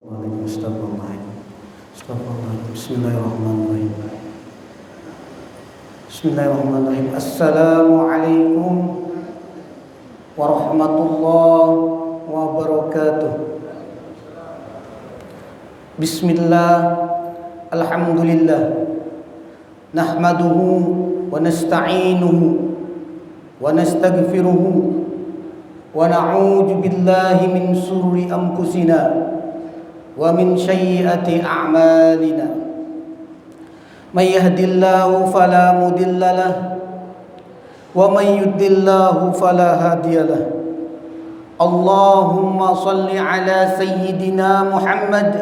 Bismillahirrahmanirrahim. Bismillahirrahmanirrahim. Assalamualaikum warahmatullahi wabarakatuh. Bismillah, alhamdulillah, nahmaduhu wa nasta'inuhu wa nastaghfiruhu wa na'udzu billahi min shururi anfusina wa min sayyiati a'malina. May yahdihillahu fala mudilla lahu wa may yudlillahu fala hadiyalah. Allahumma shalli ala sayyidina Muhammad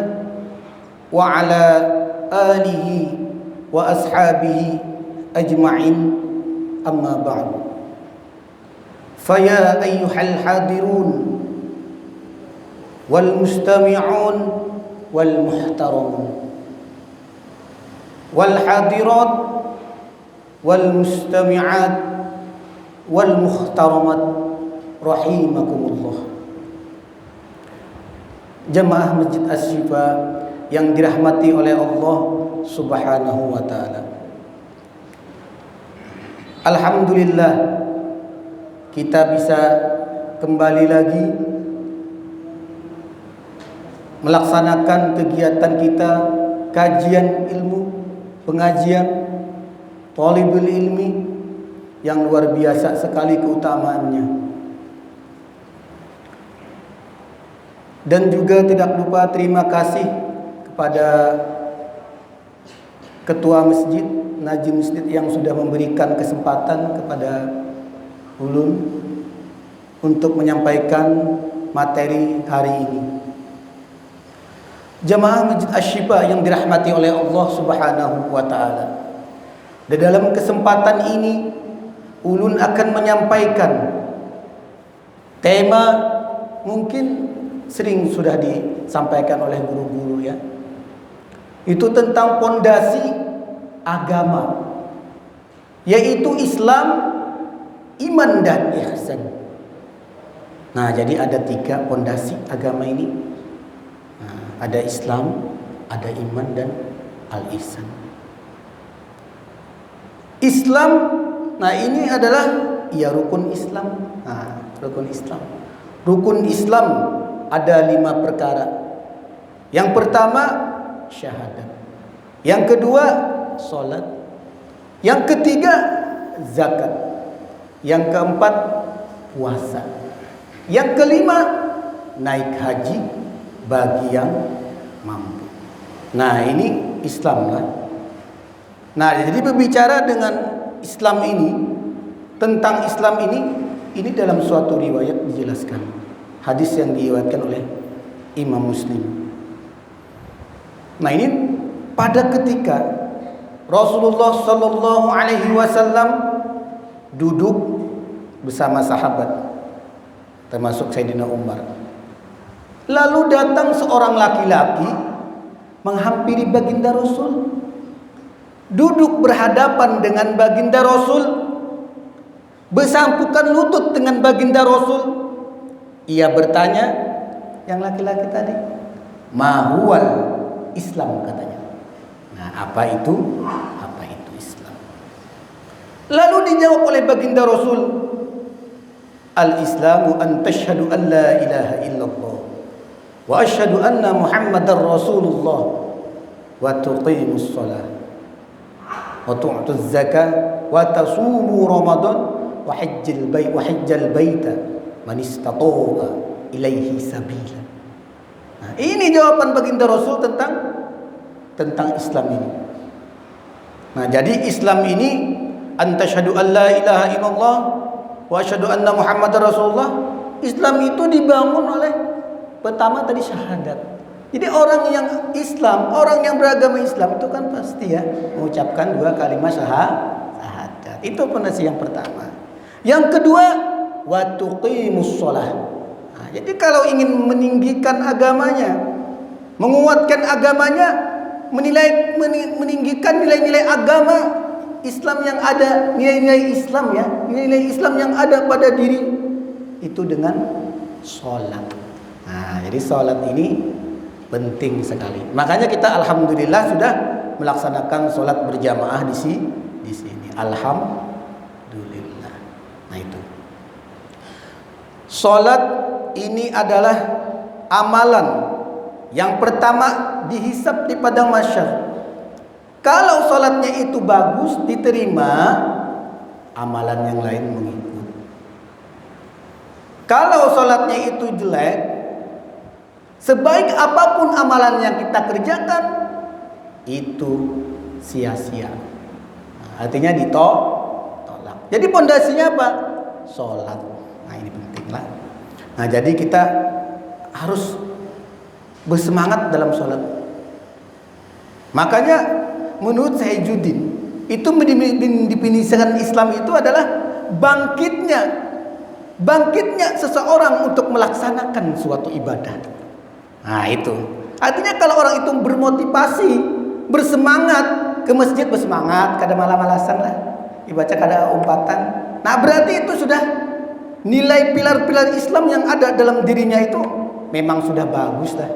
wa ala alihi wa ashabihi ajma'in, amma ba'd. Faya ayyuhal hadirun wal mustami'un wal muhtaramun wal hadirat wal mustami'at wal muhtaramat rahimakumullah. Jamaah Masjid Asy-Syifa yang dirahmati oleh Allah Subhanahu wa taala. Alhamdulillah kita bisa kembali lagi melaksanakan kegiatan kita, kajian ilmu, pengajian thalibul ilmi yang luar biasa sekali keutamaannya. Dan juga tidak lupa terima kasih kepada ketua masjid, najim masjid yang sudah memberikan kesempatan kepada ulun untuk menyampaikan materi hari ini. Jamaah Masjid Asy-Syifa yang dirahmati oleh Allah Subhanahu wa taala. Di dalam kesempatan ini ulun akan menyampaikan tema mungkin sering sudah disampaikan oleh guru-guru ya. Itu tentang pondasi agama, yaitu Islam, iman dan ihsan. Nah, jadi ada 3 pondasi agama ini. Ada Islam, ada iman dan al-ihsan. Islam, nah ini adalah ya rukun Islam. Nah, rukun Islam. Rukun Islam ada 5 perkara. Yang pertama syahadat. Yang kedua salat. Yang ketiga zakat. Yang keempat puasa. Yang kelima naik haji bagi yang mampu. Nah, ini Islam lah. Nah, jadi berbicara dengan Islam ini, tentang Islam ini dalam suatu riwayat dijelaskan. Hadis yang diriwayatkan oleh Imam Muslim. Nah, ini pada ketika Rasulullah sallallahu alaihi wasallam duduk bersama sahabat, termasuk Sayyidina Umar. Lalu datang seorang laki-laki menghampiri baginda Rasul, duduk berhadapan dengan baginda Rasul, bersampukan lutut dengan baginda Rasul. Ia bertanya, yang laki-laki tadi, ma huwal Islam, katanya. Nah, apa itu Islam? Lalu dijawab oleh baginda Rasul, al-Islamu an tashhadu an la ilaha illallah wa asyhadu anna Muhammadar Rasulullah wa tuqimus shalah wa tu'tuz zakah wa tasumu Ramadan wa hajjal baita man istata'a ilaihi sabila. Nah, ini jawaban baginda Rasul tentang Islam ini. Nah, jadi Islam ini antasyhadu an la ilaha illallah wa asyhadu anna Muhammadar Rasulullah. Islam itu dibangun oleh pertama tadi syahadat. Jadi orang yang Islam, orang yang beragama Islam itu kan pasti ya mengucapkan 2 kalimat syahadat. Itu pondasi yang pertama. Yang kedua, wa tuqimus shalah. Nah, jadi kalau ingin meninggikan agamanya, menguatkan agamanya, meninggikan nilai-nilai agama Islam yang ada, nilai-nilai Islam ya, nilai-nilai Islam yang ada pada diri itu dengan sholat. Nah, jadi sholat ini penting sekali. Makanya kita alhamdulillah sudah melaksanakan sholat berjamaah di sini. Alhamdulillah. Nah itu. Sholat ini adalah amalan yang pertama dihisab di padang mahsyar. Kalau sholatnya itu bagus diterima, amalan yang lain mengikut. Kalau sholatnya itu jelek, sebaik apapun amalan yang kita kerjakan, itu sia-sia. Nah, artinya ditolak. Jadi pondasinya apa? Sholat. Nah ini penting lah. Nah jadi kita harus bersemangat dalam sholat. Makanya menurut Saijuddin itu mendefinisikan Islam itu adalah bangkitnya seseorang untuk melaksanakan suatu ibadah. Nah itu artinya kalau orang itu bermotivasi, bersemangat, ke masjid bersemangat, kada malas-malasan lah, dibaca kada umpatan. Nah berarti itu sudah nilai pilar-pilar Islam yang ada dalam dirinya itu memang sudah bagus lah.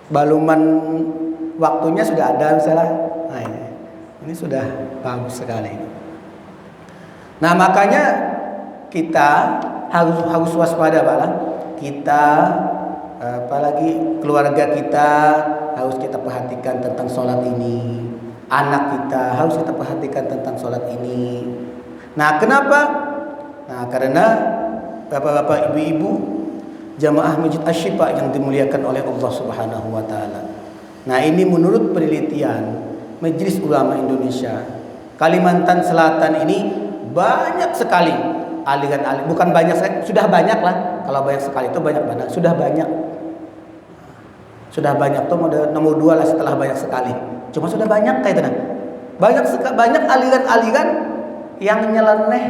Baluman waktunya sudah ada misalnya. Nah, ini sudah bagus sekali. Nah makanya kita harus waspada Pak. Kita apalagi keluarga kita harus kita perhatikan tentang sholat ini. Anak kita harus kita perhatikan tentang sholat ini. Nah kenapa? Nah karena bapak-bapak, ibu-ibu, jamaah Masjid Asy-Syifa yang dimuliakan oleh Allah Subhanahu wa taala. Nah, ini menurut penelitian Majelis Ulama Indonesia, Kalimantan Selatan ini banyak sekali aliran-aliran, bukan banyak, sudah banyak lah. Kalau banyak sekali itu banyak mana? Sudah banyak. Sudah banyak tuh nomor 2 lah setelah banyak sekali. Cuma sudah banyak kayak itu. Banyak aliran-aliran yang nyeleneh.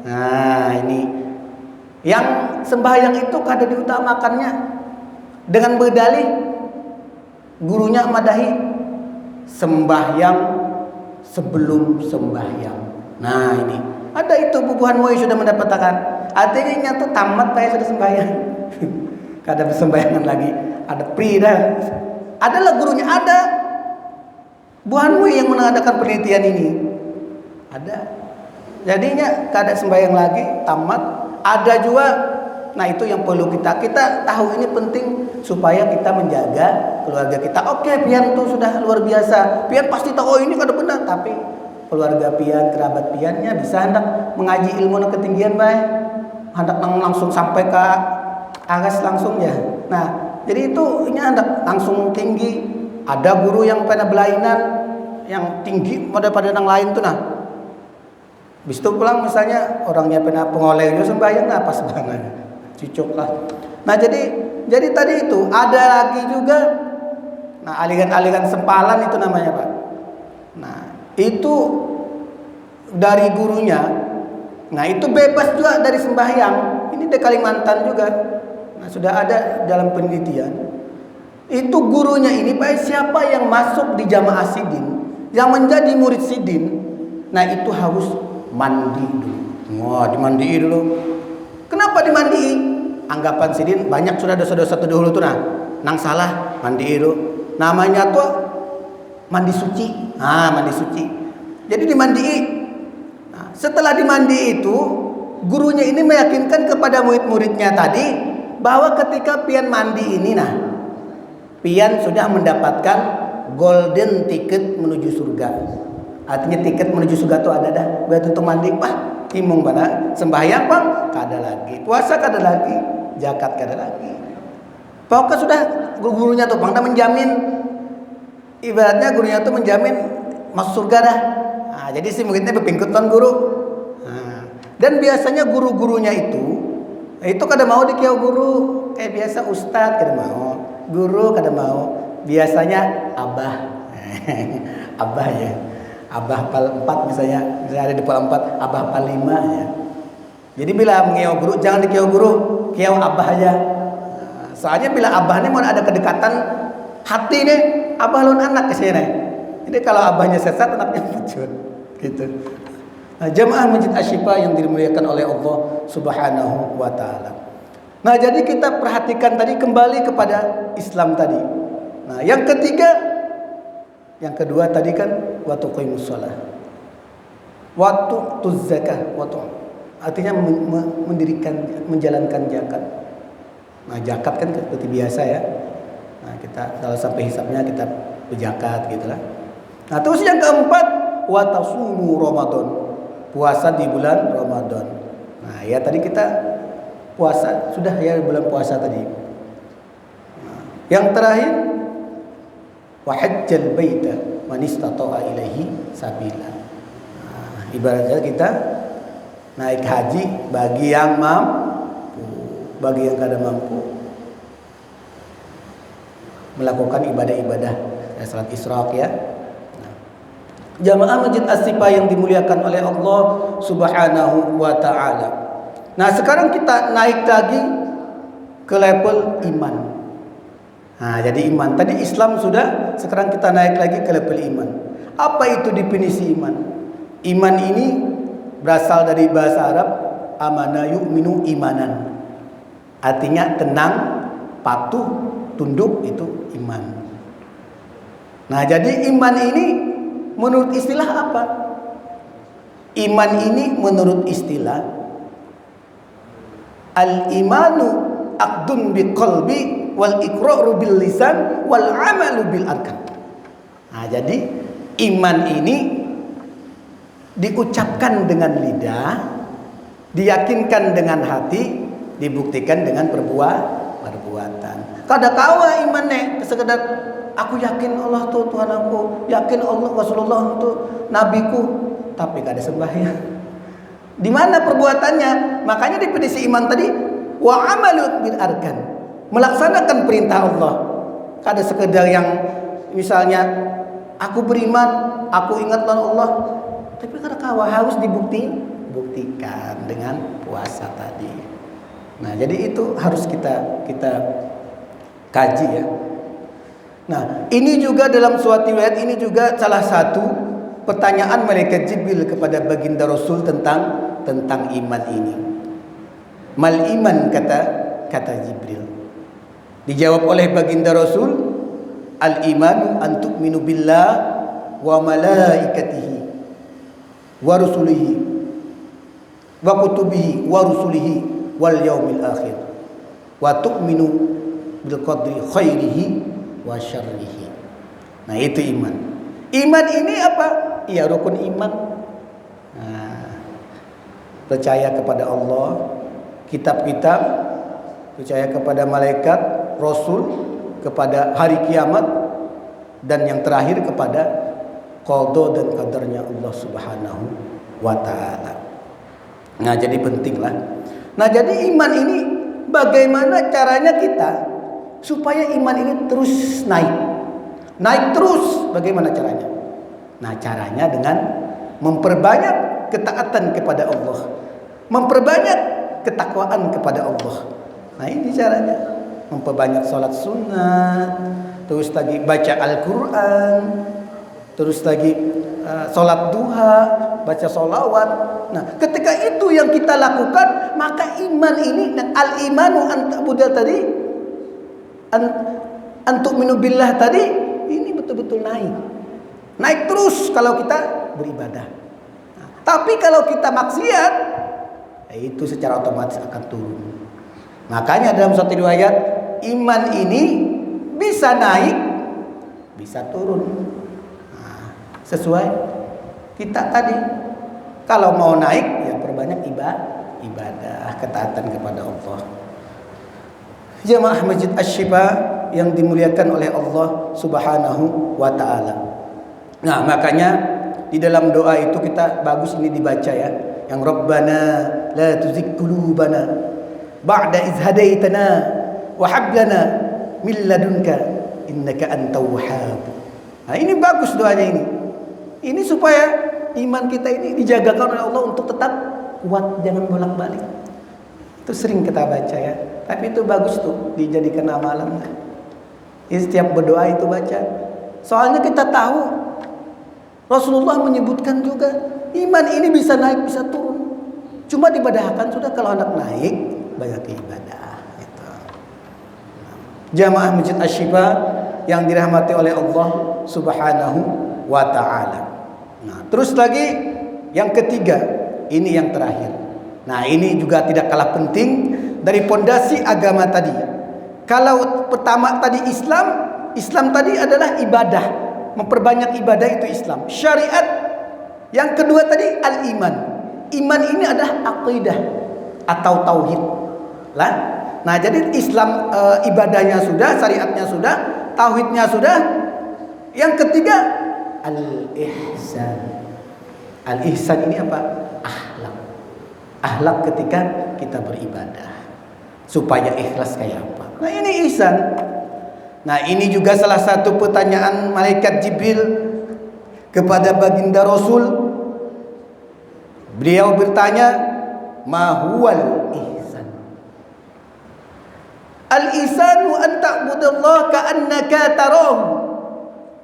Nah, ini yang sembahyang itu kada diutamakannya dengan berdalih gurunya madahi sembahyang sebelum sembahyang. Nah ini ada itu bubuhan moi sudah mendapatkan. Artinya tuh tamat saya sudah sembahyang. Kada bersembayangan lagi. Ada pri dah. Adalah gurunya ada. Buhan moi yang mengadakan penelitian ini. Ada. Jadinya kada sembahyang lagi, tamat. Ada juga. Nah itu yang perlu kita tahu, ini penting supaya kita menjaga keluarga kita. Oke, pian tuh sudah luar biasa. Pian pasti tahu ini kada benar, tapi keluarga pian, kerabat piannya bisa hendak mengaji ilmu yang ketinggian baik. Hendak langsung sampai ke aras langsung ya. Nah, jadi itu ini hendak langsung tinggi. Ada guru yang pernah belainan yang tinggi daripada yang lain tuh nah. Habis itu pulang misalnya orangnya pernah pengolehnya sembahyang apa sebangannya. Cucuk lah. Nah jadi tadi itu ada lagi juga. Nah aliran-aliran sempalan itu namanya Pak. Nah itu dari gurunya. Nah itu bebas juga dari sembahyang. Ini di Kalimantan juga. Nah sudah ada dalam penelitian. Itu gurunya ini Pak, siapa yang masuk di jamaah sidin, yang menjadi murid sidin, nah itu harus mandi dulu. Wah dimandiin dulu. Kenapa dimandiin? Anggapan sidin banyak sudah dosa-dosa dahulu tuh nah. Nang salah mandi dulu. Namanya tuh mandi suci. Ah, mandi suci. Jadi dimandiin. Nah, setelah dimandi itu, gurunya ini meyakinkan kepada murid-muridnya tadi bahwa ketika pian mandi ini nah, pian sudah mendapatkan golden ticket menuju surga. Artinya tiket menuju surga tuh ada dah. Buat untuk mandi, Pak. Imung mana sembahyang Bang kada lagi, puasa kada lagi, zakat kada lagi. Pokoknya sudah gurunya tuh Bang dah menjamin, ibaratnya gurunya tuh menjamin masuk surga dah. Nah, jadi si muridnya berpingkut tuan guru. Nah, dan biasanya guru-gurunya itu kada mau dikiau guru, kayak biasa ustadz kada mau, guru kada mau, biasanya abah, abah ya. Abah pal 4 misalnya ada di pal 4, abah pal 5 ya. Jadi bila mengiau guru jangan dikiau guru, kiau abah aja. Soalnya bila abah ini mau ada kedekatan hati nih, abah lawan anak ke sini. Jadi kalau abahnya sesat anaknya pucut gitu. Nah, jamaah Masjid Asy-Syifa yang dimuliakan oleh Allah Subhanahu wa taala. Nah, jadi kita perhatikan tadi, kembali kepada Islam tadi. Nah, yang kedua tadi kan wa tuqimus shalah. Wa tu'tuz zakah, artinya menjalankan zakat. Nah, zakat kan seperti biasa ya. Nah, kita kalau sampai hisapnya kita berzakat gitu lah. Nah, terus yang keempat wa tasumu Ramadan. Puasa di bulan Ramadan. Nah, ya tadi kita puasa sudah ya, bulan puasa tadi. Nah, yang terakhir wa hajjal baita man istata'a ilaihi sabila. Nah, ibaratnya kita naik haji bagi yang mampu, bagi yang kada mampu melakukan ibadah-ibadah ya, salat Isra ya. Nah, jamaah Masjid As-Sifa yang dimuliakan oleh Allah Subhanahu wa taala. Nah, sekarang kita naik lagi ke level iman. Nah, jadi iman tadi Islam sudah, sekarang kita naik lagi ke level iman. Apa itu definisi iman? Iman ini berasal dari bahasa Arab amana yu'minu imanan. Artinya tenang, patuh, tunduk, itu iman. Nah, jadi iman ini menurut istilah apa? Iman ini menurut istilah al-imanu aqdun biqalbi wal iqraru bil lisan wal amalu bil arkan. Nah, jadi iman ini diucapkan dengan lidah, diyakinkan dengan hati, dibuktikan dengan perbuatan. Kada kawa imannya sekedar aku yakin Allah tuh Tuhan aku, yakin Allah Rasulullah itu nabiku, tapi kada sembahyang. Di mana perbuatannya? Makanya definisi iman tadi wa amalu bil arkan. Melaksanakan perintah Allah. Kada sekedar yang misalnya aku beriman, aku ingatkan Allah, tapi kada kawa harus dibuktikan dengan puasa tadi. Nah, jadi itu harus kita kaji ya. Nah, ini juga dalam suatu riwayat ini juga salah satu pertanyaan malaikat Jibril kepada baginda Rasul tentang iman ini. Mal iman, kata Jibril. Dijawab oleh baginda Rasul, al imanu an tu'minu billah wa malaikatihi wa rusulihi wa kutubihi wa rusulihi wal yaumil akhir wa tu'minu bil qadri khairihi wa syarrihi. Nah, itu iman. Iman ini apa? Ya, rukun iman. Nah, percaya kepada Allah, kitab-kitab, percaya kepada malaikat, rasul, kepada hari kiamat, dan yang terakhir kepada qada dan qadarnya Allah Subhanahu wa taala. Nah, jadi pentinglah. Nah, jadi iman ini bagaimana caranya kita supaya iman ini terus naik terus, bagaimana caranya? Nah, caranya dengan memperbanyak ketaatan kepada Allah, memperbanyak ketakwaan kepada Allah. Nah, ini caranya, memperbanyak salat sunnah, terus lagi baca Al-Quran, terus lagi salat duha, baca sholawat. Nah, ketika itu yang kita lakukan, maka iman ini, dan al-imanu antabudal tadi, antu'minu billah tadi, ini betul-betul naik terus kalau kita beribadah. Nah, tapi kalau kita maksiat, itu secara otomatis akan turun. Makanya dalam satu riwayat, iman ini bisa naik, bisa turun. Nah, sesuai kita tadi. Kalau mau naik, ya perbanyak ibadah, ketaatan kepada Allah. Jamaah Masjid Asy-Syifa yang dimuliakan oleh Allah Subhanahu wa taala. Nah, makanya di dalam doa itu kita bagus ini dibaca ya. Yang Rabbana la tuzigh qulubana ba'da idh hadaitana wa hab lana min ladunka innaka antal wahhab. Nah, ini bagus doanya ini. Ini supaya iman kita ini dijagakan oleh Allah untuk tetap kuat, jangan bolak-balik. Itu sering kita baca ya. Tapi itu bagus tuh dijadikan amalan. Setiap berdoa itu baca. Soalnya kita tahu Rasulullah menyebutkan juga iman ini bisa naik bisa turun. Cuma dibadahkan sudah kalau anak naik banyak ibadah. Jamaah Masjid Asy-Syifa yang dirahmati oleh Allah Subhanahu wa taala. Nah, terus lagi yang ketiga, ini yang terakhir. Nah, ini juga tidak kalah penting dari pondasi agama tadi. Kalau pertama tadi Islam tadi adalah ibadah, memperbanyak ibadah itu Islam. Syariat yang kedua tadi al-iman. Iman ini adalah aqidah atau tauhid. Nah, jadi Islam ibadahnya sudah, syariatnya sudah, tauhidnya sudah. Yang ketiga al-ihsan. Al-ihsan ini apa? Akhlak. Akhlak ketika kita beribadah. Supaya ikhlas kayak apa? Nah, ini ihsan. Nah, ini juga salah satu pertanyaan malaikat Jibril kepada baginda Rasul. Beliau bertanya, "Ma huwal ihsan?" Al-ihsanu an ta'budallaha ka'annaka tarahu,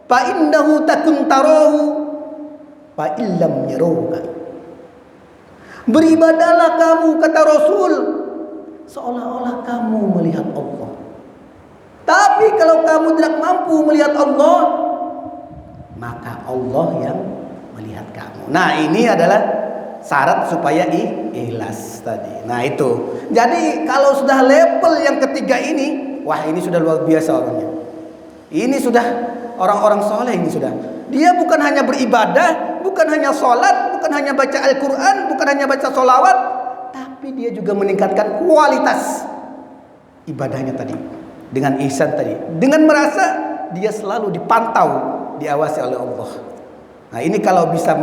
fa innahu takun tarahu, fa illam yarawka. Beribadahlah kamu, kata Rasul, seolah-olah kamu melihat Allah. Tapi kalau kamu tidak mampu melihat Allah, maka Allah yang melihat kamu. Nah, ini adalah syarat supaya ikhlas tadi. Nah, itu. Jadi kalau sudah level yang ketiga ini, wah, ini sudah luar biasa orangnya. Ini sudah orang-orang soleh ini sudah. Dia bukan hanya beribadah, bukan hanya sholat, bukan hanya baca Al-Quran, bukan hanya baca sholawat, tapi dia juga meningkatkan kualitas ibadahnya tadi. Dengan ihsan tadi, dengan merasa dia selalu dipantau, diawasi oleh Allah. Nah, ini kalau bisa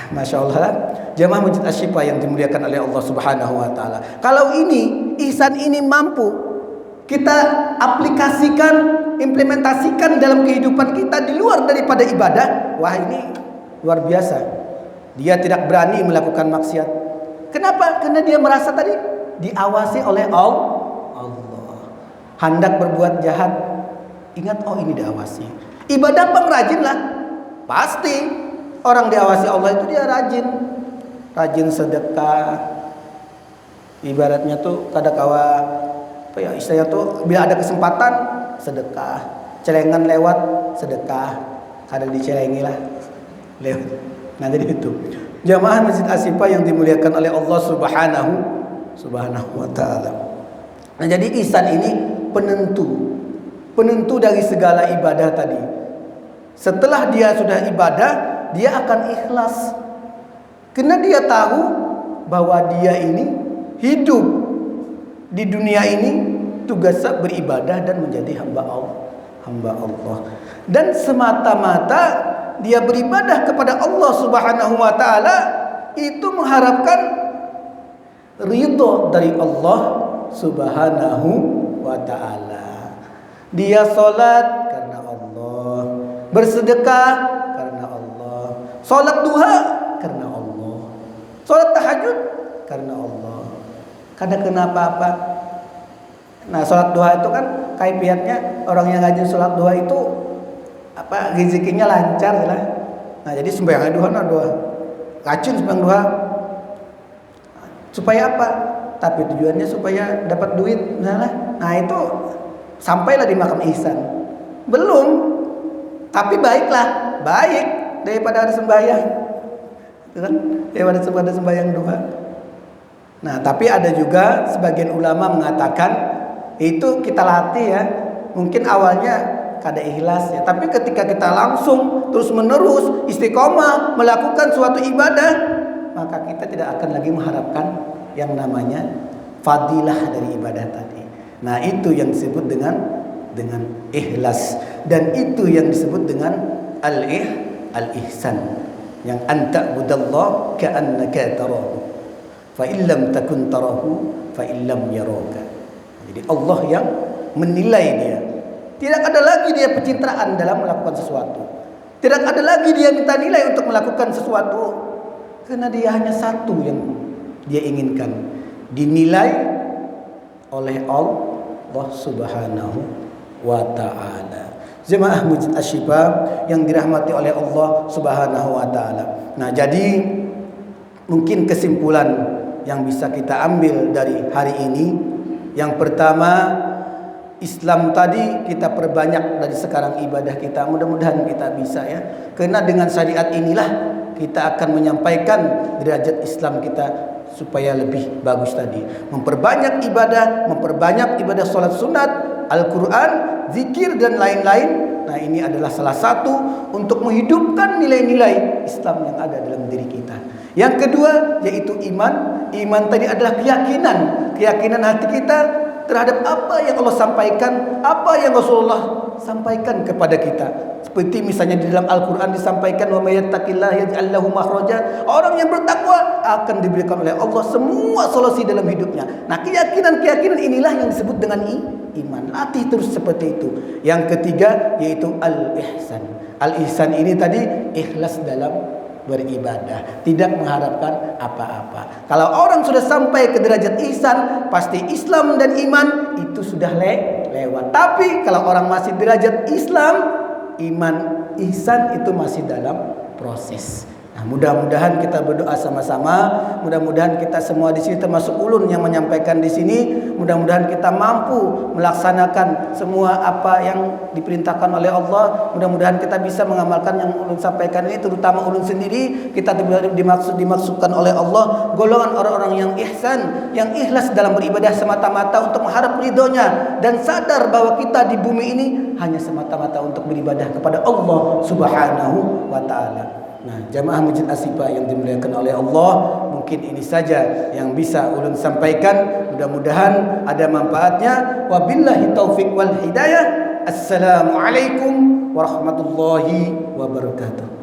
Masya Allah, jamaah Masjid Asy-Syifa yang dimuliakan oleh Allah Subhanahu wa taala. Kalau ini ihsan ini mampu kita aplikasikan, implementasikan dalam kehidupan kita di luar daripada ibadah, wah, ini luar biasa. Dia tidak berani melakukan maksiat. Kenapa? Karena dia merasa tadi diawasi oleh Allah. Hendak berbuat jahat, ingat, oh, ini diawasi. Ibadah pengrajinlah, pasti orang diawasi Allah itu dia rajin sedekah. Ibaratnya tuh kadakawa apa ya istilahnya tuh, bila ada kesempatan sedekah, celengan lewat sedekah, kada dicelengi lah lewat. Nah, jadi itu jamaah Masjid Asy-Syifa yang dimuliakan oleh Allah Subhanahu wa taala. Nah, jadi ihsan ini penentu dari segala ibadah tadi. Setelah dia sudah ibadah, dia akan ikhlas. Karena dia tahu bahwa dia ini hidup di dunia ini tugasnya beribadah dan menjadi hamba Allah. Dan semata-mata dia beribadah kepada Allah Subhanahu wa taala itu mengharapkan ridho dari Allah Subhanahu wa ta'ala. Dia sholat karena Allah, bersedekah karena Allah, sholat duha karena Allah, sholat tahajud karena Allah. Kadang kenapa apa? Nah, sholat duha itu kan kaifiatnya orang yang rajin sholat duha itu apa, rezekinya lancar lah. Nah, jadi sembahyang duha, rajin sembahyang duha supaya apa? Tapi tujuannya supaya dapat duit, misalnya. Nah, itu sampailah di makam ihsan. Belum, tapi baik daripada ada sembahyang, kan? Daripada sembahyang duha. Nah, tapi ada juga sebagian ulama mengatakan itu kita latih ya. Mungkin awalnya kada ikhlas ya, tapi ketika kita langsung terus menerus istiqomah melakukan suatu ibadah, maka kita tidak akan lagi mengharapkan yang namanya fadilah dari ibadah tadi. Nah, itu yang disebut dengan ikhlas, dan itu yang disebut dengan al-ihsan, yang anta budallah ka'annaka tarahu fa illam takun tarahu fa illam yaraka. Jadi Allah yang menilai dia. Tidak ada lagi dia pencitraan dalam melakukan sesuatu. Tidak ada lagi dia minta nilai untuk melakukan sesuatu, karena dia hanya satu yang dia inginkan, dinilai oleh Allah Subhanahu wa ta'ala. Jemaah Masjid Asy-Syifa yang dirahmati oleh Allah Subhanahu wa ta'ala. Nah, jadi mungkin kesimpulan yang bisa kita ambil dari hari ini, yang pertama, Islam tadi kita perbanyak dari sekarang ibadah kita. Mudah-mudahan kita bisa ya. Karena dengan syariat inilah kita akan menyampaikan derajat Islam kita supaya lebih bagus tadi. Memperbanyak ibadah salat sunat, Al-Quran, zikir dan lain-lain. Nah, ini adalah salah satu untuk menghidupkan nilai-nilai Islam yang ada dalam diri kita. Yang kedua yaitu iman. Iman tadi adalah keyakinan hati kita terhadap apa yang Allah sampaikan, apa yang Rasulullah sampaikan kepada kita. Seperti misalnya di dalam Al-Quran disampaikan, wa may yattaqillaha yaj'al lahu makhraja. Orang yang bertakwa akan diberikan oleh Allah semua solusi dalam hidupnya. Nah, keyakinan inilah yang disebut dengan iman. Latih terus seperti itu. Yang ketiga yaitu al-ihsan. Al-ihsan ini tadi ikhlas dalam beribadah, tidak mengharapkan apa-apa. Kalau orang sudah sampai ke derajat ihsan, pasti Islam dan iman itu sudah lewat. Tapi kalau orang masih derajat Islam, iman, ihsan itu masih dalam proses. Nah, mudah-mudahan kita berdoa sama-sama. Mudah-mudahan kita semua di sini termasuk ulun yang menyampaikan di sini. Mudah-mudahan kita mampu melaksanakan semua apa yang diperintahkan oleh Allah. Mudah-mudahan kita bisa mengamalkan yang ulun sampaikan ini, terutama ulun sendiri. Kita dimaksudkan oleh Allah golongan orang-orang yang ihsan, yang ikhlas dalam beribadah semata-mata untuk mengharap ridhonya, dan sadar bahwa kita di bumi ini hanya semata-mata untuk beribadah kepada Allah Subhanahu wa taala. Nah, jamaah Masjid Asy-Syifa yang dimuliakan oleh Allah, mungkin ini saja yang bisa ulun sampaikan. Mudah-mudahan ada manfaatnya. Wabillahi taufik wal hidayah. Assalamualaikum warahmatullahi wabarakatuh.